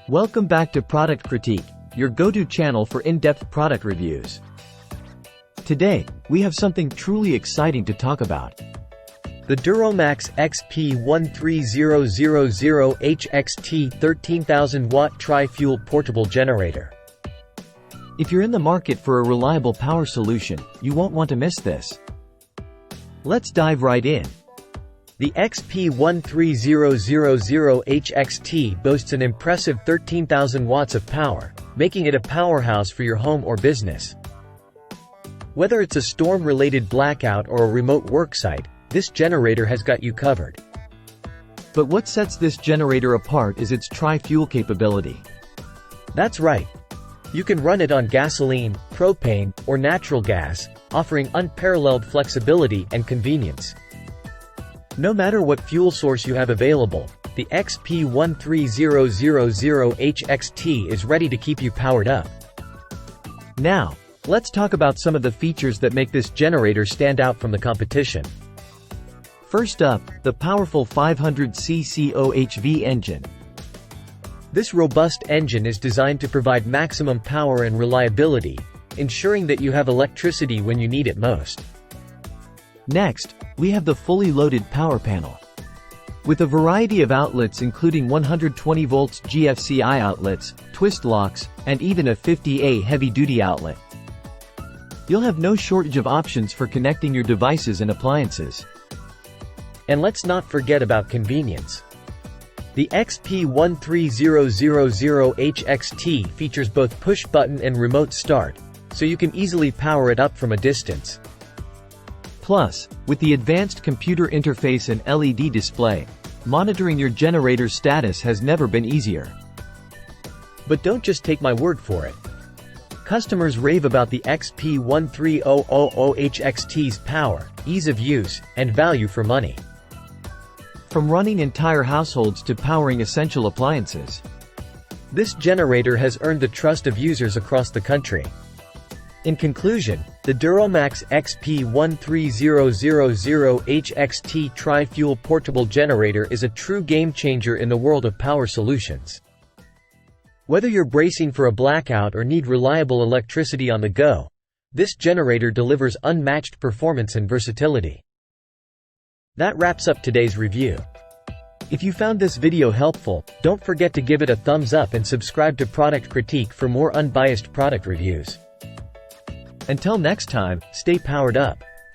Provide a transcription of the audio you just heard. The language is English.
Welcome back to Product Critique, your go-to channel for in-depth product reviews. Today, we have something truly exciting to talk about. The DuroMax XP13000HXT 13,000-watt tri-fuel portable generator. If you're in the market for a reliable power solution, you won't want to miss this. Let's dive right in. The XP13000HXT boasts an impressive 13,000 watts of power, making it a powerhouse for your home or business. Whether it's a storm-related blackout or a remote worksite, this generator has got you covered. But what sets this generator apart is its tri-fuel capability. That's right. You can run it on gasoline, propane, or natural gas, offering unparalleled flexibility and convenience. No matter what fuel source you have available, the XP13000HXT is ready to keep you powered up. Now, let's talk about some of the features that make this generator stand out from the competition. First up, the powerful 500cc OHV engine. This robust engine is designed to provide maximum power and reliability, ensuring that you have electricity when you need it most. Next, we have the fully loaded power panel. With a variety of outlets including 120 volts GFCI outlets, twist locks, and even a 50A heavy-duty outlet. You'll have no shortage of options for connecting your devices and appliances. And let's not forget about convenience. The XP13000HXT features both push-button and remote start, so you can easily power it up from a distance. Plus, with the advanced computer interface and LED display, monitoring your generator's status has never been easier. But don't just take my word for it. Customers rave about the XP13000HXT's power, ease of use, and value for money. From running entire households to powering essential appliances, this generator has earned the trust of users across the country. In conclusion, the DuroMax XP13000HXT tri-fuel portable generator is a true game-changer in the world of power solutions. Whether you're bracing for a blackout or need reliable electricity on the go, this generator delivers unmatched performance and versatility. That wraps up today's review. If you found this video helpful, don't forget to give it a thumbs up and subscribe to Product Critique for more unbiased product reviews. Until next time, stay powered up.